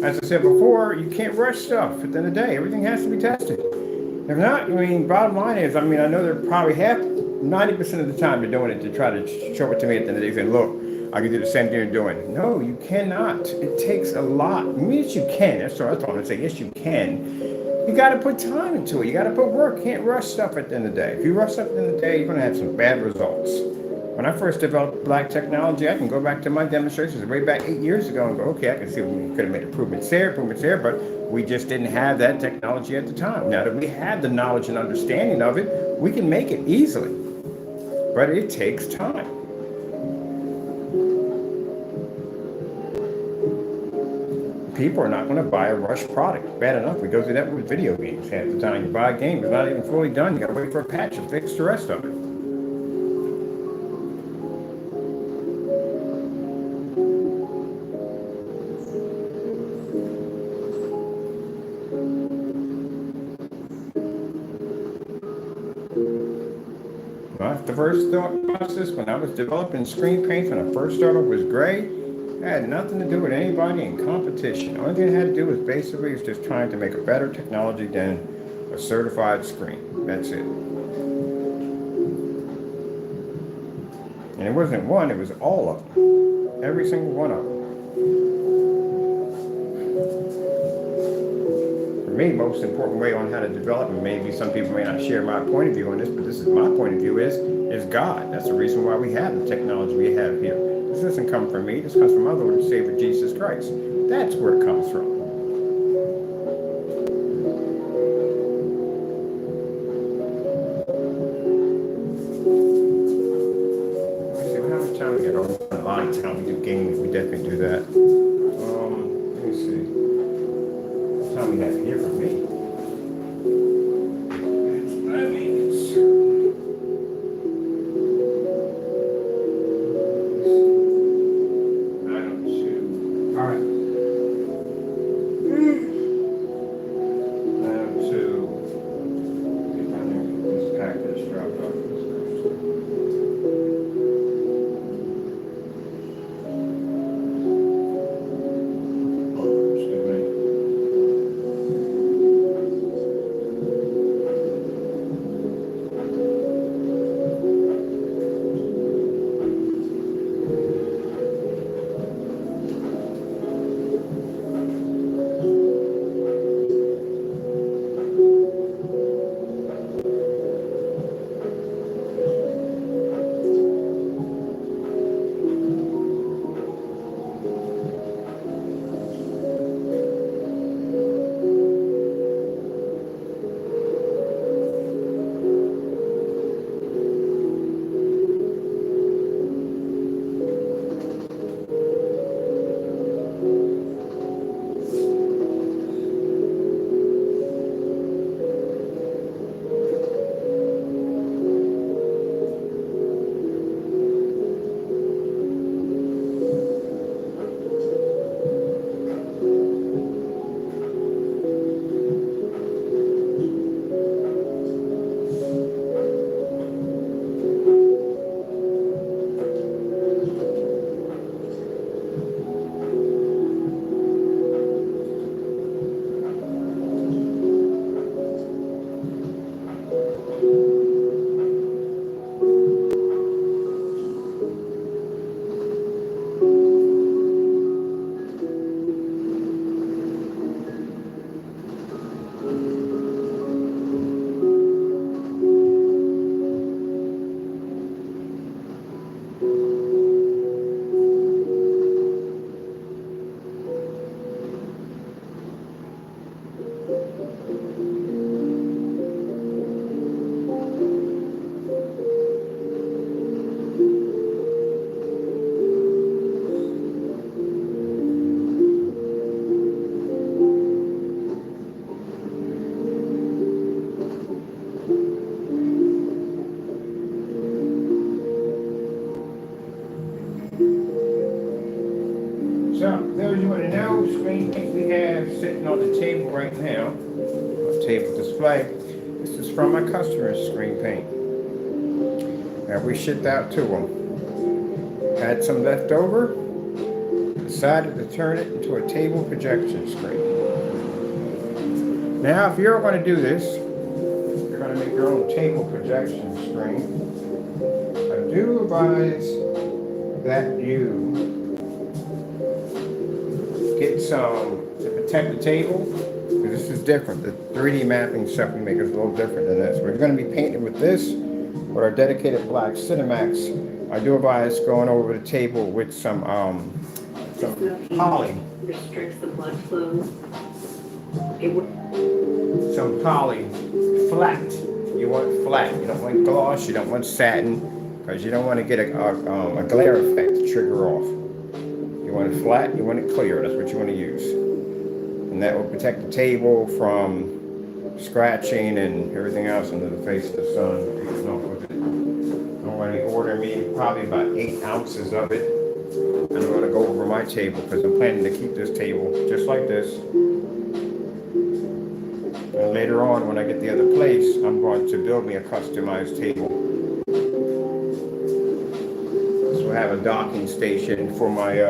as I said before, you can't rush stuff. At the end of the day, everything has to be tested. If not, I mean, bottom line is, I mean, I know they're probably 90% of the time they're doing it to try to show it to me at the end of the day, saying, look, I can do the same thing you're doing. No, you cannot. It takes a lot. I mean, yes, you can. That's all I'm saying. Yes, you can. You got to put time into it. You got to put work. You can't rush stuff at the end of the day. If you rush stuff at the end of the day, you're going to have some bad results. When I first developed black technology, I can go back to my demonstrations way back 8 years ago and go, okay, I can see we could have made improvements there, but we just didn't have that technology at the time. Now that we have the knowledge and understanding of it, we can make it easily, but it takes time. People are not going to buy a rush product. Bad enough, we go through that with video games. Half the time you buy a game, it's not even fully done. You got to wait for a patch to fix the rest of it. The first thought process when I was developing screen paint when I first started was gray. It had nothing to do with anybody in competition. The only thing it had to do was basically just trying to make a better technology than a certified screen. That's it. And it wasn't one, it was all of them. Every single one of them. For me, most important way on how to develop, and maybe some people may not share my point of view on this, but this is my point of view, is God. That's the reason why we have the technology we have here. This doesn't come from me. This comes from our Lord and Savior Jesus Christ. That's where it comes from. Let's see, how much time we got? A lot of time. We do games. We definitely do that. Let me see. What time we have here for me? sitting on the table right now, table display. This is from my customer's screen paint. And we shipped out to them. Had some left over, decided to turn it into a table projection screen. Now, if you're going to do this, you're going to make your own table projection screen. I do advise that you get some to protect the table, because this is different. The 3D mapping stuff we make is a little different than this. We're going to be painting with this, with our dedicated black Cinemax. I do advise going over the table with some poly. Restricts the blood flow. Some poly flat. You want flat. You don't want gloss. You don't want satin, because you don't want to get a glare effect to trigger off. You want it flat. You want it clear. That's what you want to use, and that will protect the table from scratching and everything else under the face of the sun. I'm going to be ordering me probably about 8 ounces of it. I'm going to go over my table because I'm planning to keep this table just like this. And later on, when I get the other place, I'm going to build me a customized table. So I have a docking station for my,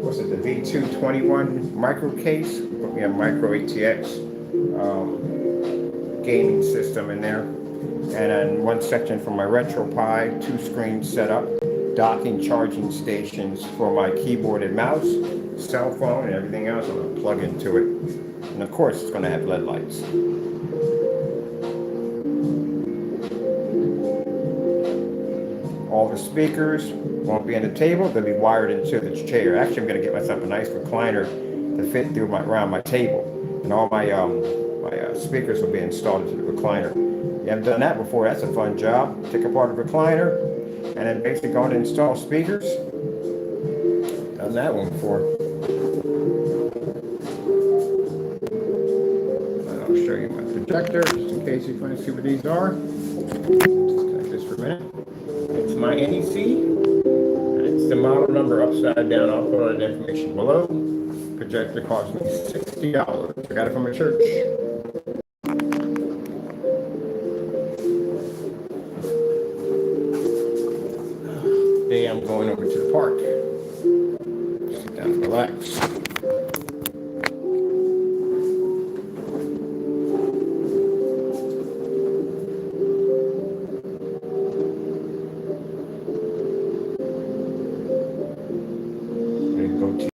what's it, the V221 micro case. Put me a micro ATX gaming system in there. And then one section for my RetroPie, 2 screens set up, docking charging stations for my keyboard and mouse, cell phone, and everything else. I'm going to plug into it. And of course, it's going to have LED lights. All the speakers won't be on the table. They'll be wired into the chair. Actually, I'm going to get myself a nice recliner to fit through around my table. And all my speakers will be installed into the recliner. You haven't done that before, that's a fun job. Take apart a recliner and then basically go and install speakers. Done that one before. And I'll show you my projector, just in case you want to see what these are. Just connect this for a minute. It's my NEC. And it's the model number upside down. I'll put all that information below. Projector cost me $60. I got it from a church. Today I'm going over to the park. Sit down and relax.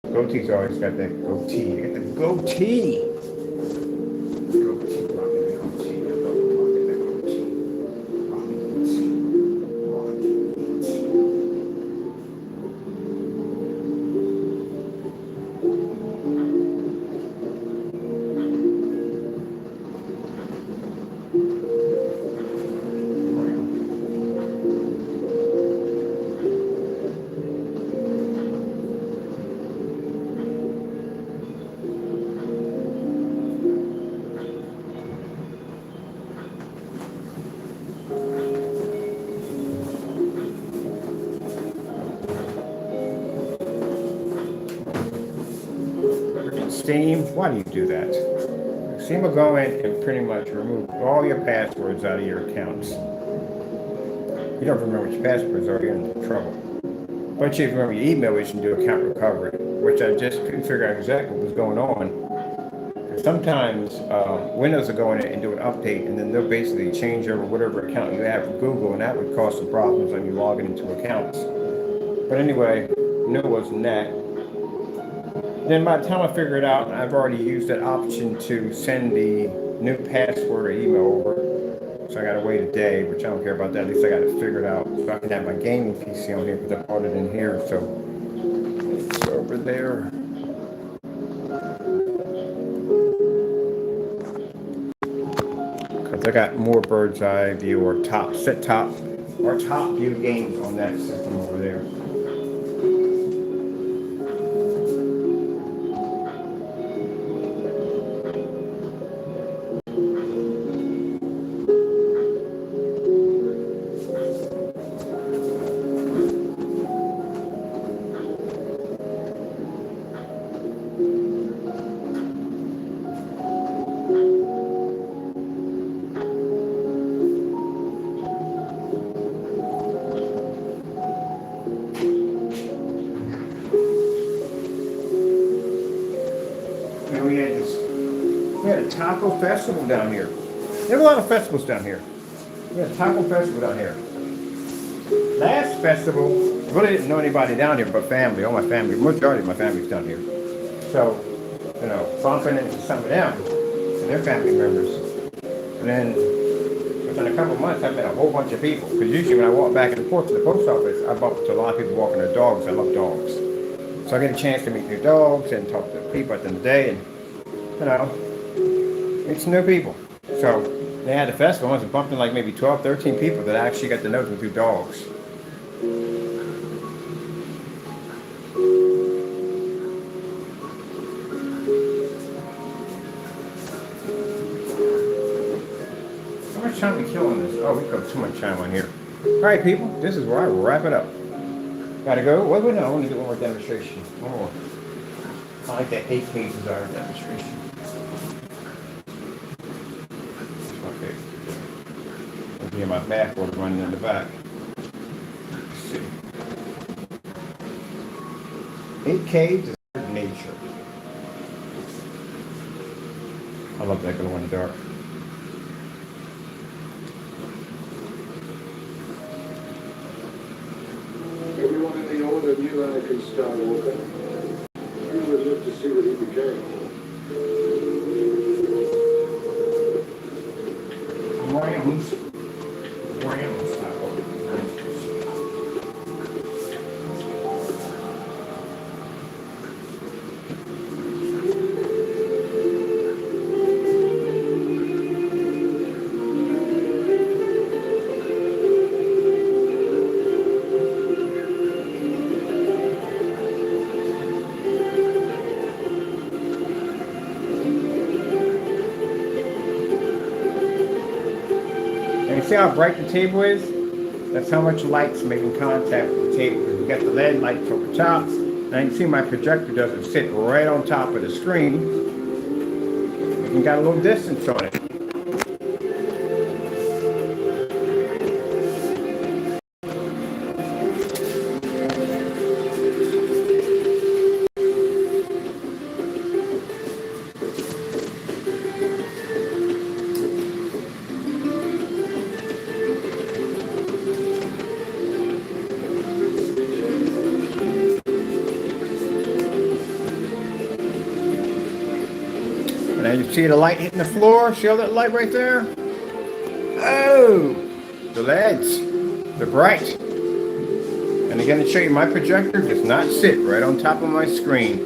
Goatee's always got that goatee. You get the goatee. Steam, why do you do that? Steam will go in and pretty much remove all your passwords out of your accounts. You don't remember what your passwords are, you're in trouble. But if you remember your email, you can do account recovery, which I just couldn't figure out exactly what was going on. Sometimes Windows will go in and do an update, and then they'll basically change over whatever account you have with Google, and that would cause some problems when you log into accounts. But anyway, no, it wasn't that. Then by the time I figure it out, I've already used that option to send the new password or email over. So I gotta wait a day, which I don't care about that. At least I got it figured out. So I can have my gaming PC on here because I bought it in here. So it's over there. Because I got more bird's eye view or top view games on that system over there. taco festival down here. They have a lot of festivals down here. We have a taco festival down here. Last festival, really didn't know anybody down here but family. All my family, majority of my family's down here. So, you know, bumping into some of them and their family members. And then within a couple of months, I met a whole bunch of people. Because usually when I walk back and forth to the post office, I bump into a lot of people walking their dogs. I love dogs. So I get a chance to meet new dogs and talk to people at the end of the day and, you know, meet some new people. So they had a festival. I was bumping like maybe 12, 13 people that I actually got to know them through dogs. How much time we kill on this? Oh, we got too much time on here. All right, people, this is where I wrap it up. Gotta go. What do we know? I want to do one more demonstration. One more. I like that 8 pages our demonstration. Okay. I'll be in my math board running in the back. Let's see. 8K Deserted Nature. I love that glow in the dark. Everyone in the order knew Anakin Skywalker. You would live to see what he became. Rams. See how bright the table is? That's how much light's making contact with the table. We got the LED lights over top, and you can see my projector doesn't sit right on top of the screen. You got a little distance on it. Now you see the light hitting the floor? See all that light right there? Oh, the LEDs, they're bright. And again, to show you, my projector does not sit right on top of my screen.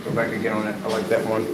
Go back again on that. I like that one.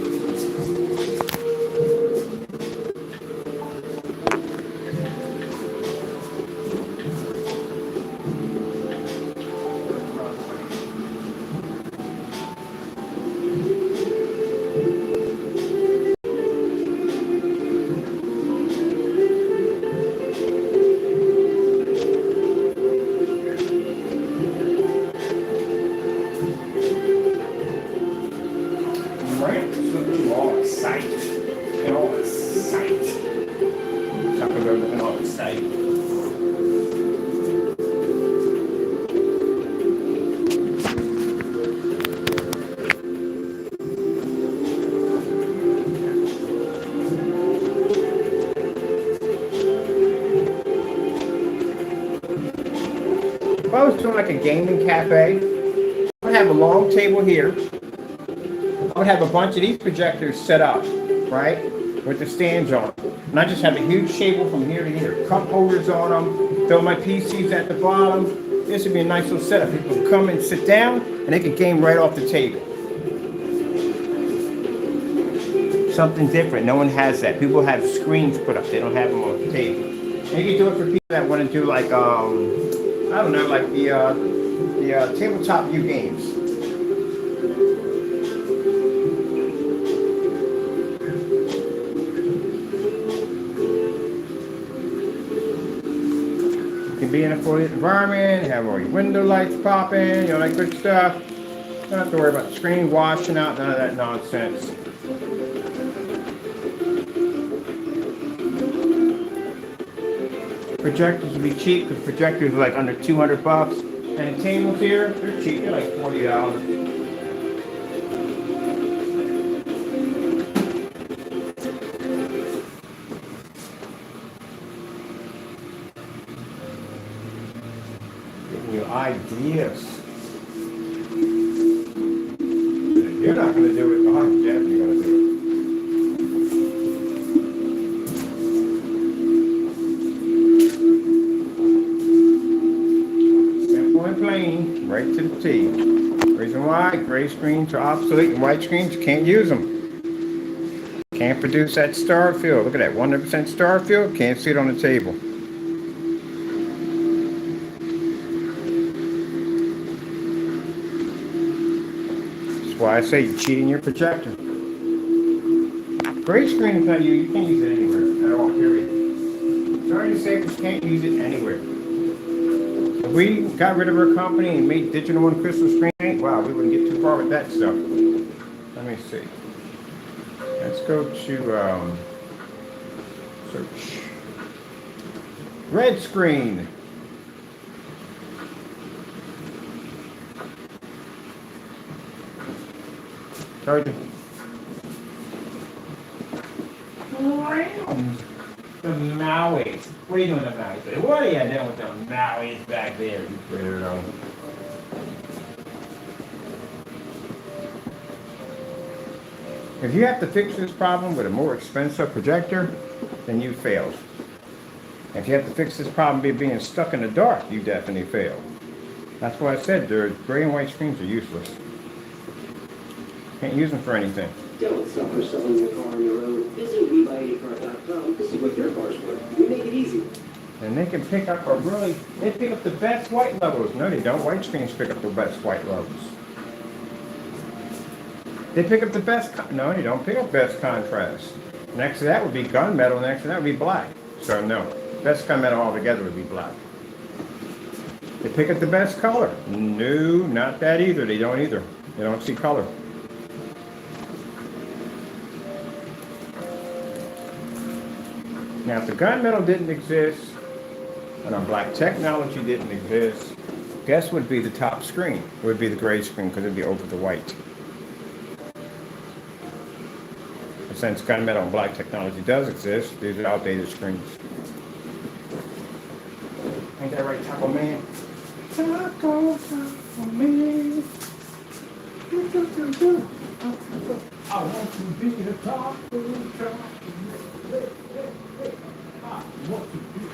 If I was doing like a gaming cafe, I would have a long table here. I would have a bunch of these projectors set up, right, with the stands on them. And I just have a huge table from here to here. Cup holders on them, throw my PCs at the bottom. This would be a nice little setup. People can come and sit down, and they can game right off the table. Something different. No one has that. People have screens put up. They don't have them on the table. And you can do it for people that want to do like, I don't know, like the tabletop view games. You can be in a fully lit environment, have all your window lights popping, you know, that good stuff. Don't have to worry about the screen washing out, none of that nonsense. Projectors would be cheap because projectors are like under 200 bucks. And the tables here, they're cheap. They're like $40. Giving you ideas. You're not going to do it. I'm definitely going to do it. Simple and plain, right to the T. Reason why, gray screens are obsolete and white screens, you can't use them. Can't produce that star field. Look at that, 100% star field, can't see it on the table. That's why I say you're cheating your projector. Gray screen is not you can't use it anywhere at all, period. Sorry to say, but you can't use it anywhere. If we got rid of our company and made digital and crystal screen, wow, we wouldn't get too far with that stuff. Let me see. Let's go to search. Red screen. Sorry. The Maui's. What are you doing with the Maui's? What are you doing with the Maui's back there, you weirdo? If you have to fix this problem with a more expensive projector, then you failed. If you have to fix this problem by being stuck in the dark, you definitely failed. That's why I said their gray and white screens are useless. Can't use them for anything. Don't suffer selling your car on your own. Visit WeBuyAnyCar.com to see what your car's worth. We make it easy. And they can pick up they pick up the best white levels. No, they don't. White screens pick up the best white levels. They pick up the best, no, they don't pick up best contrast. Next to that would be gunmetal, next to that would be black. So no, best gunmetal altogether would be black. They pick up the best color. No, not that either. They don't either. They don't see color. Now, if the gunmetal didn't exist, and our black technology didn't exist, guess what would be the top screen? It would be the gray screen because it would be over the white. But since gunmetal and black technology does exist, these are outdated screens. Ain't that right, Taco Man? Taco Man. I want to be the taco. What to do?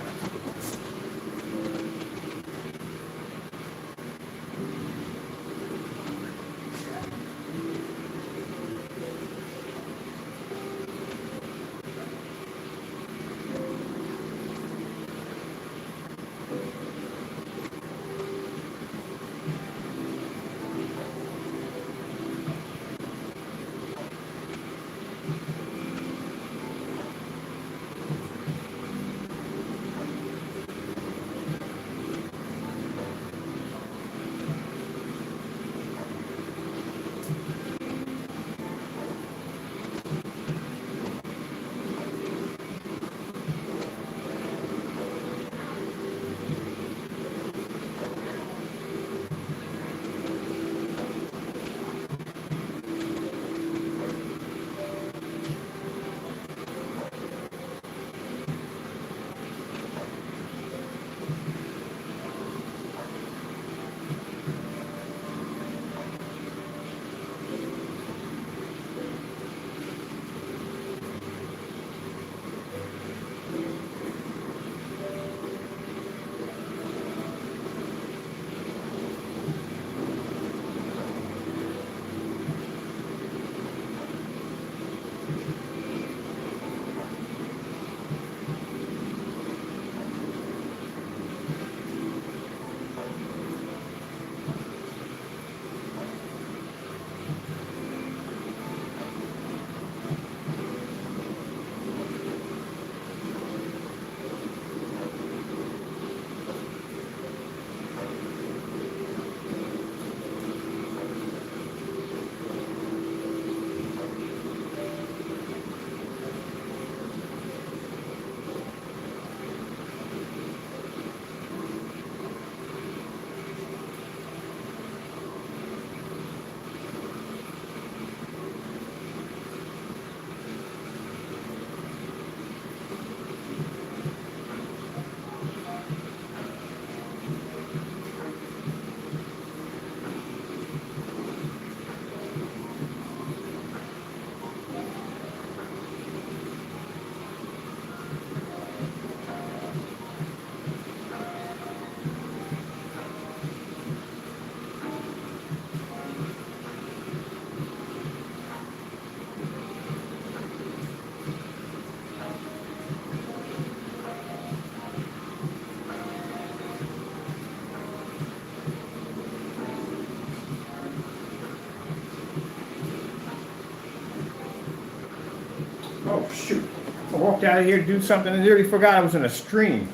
walked out of here to do something and nearly forgot I was in a stream.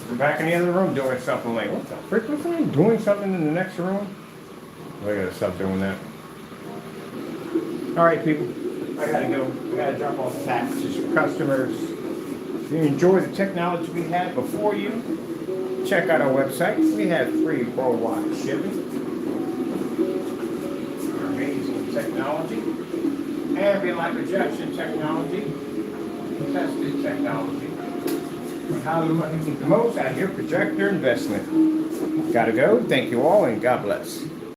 I'm back in the other room doing something like, what the frick was I doing something in the next room? I gotta stop doing that. All right, people, I gotta go. I gotta drop off packages for customers. If you enjoy the technology we had before you, check out our website. We have free worldwide shipping. Our amazing technology. Ambient light projection technology. Tested technology. How to get the most out of your projector investment. Gotta go. Thank you all and God bless.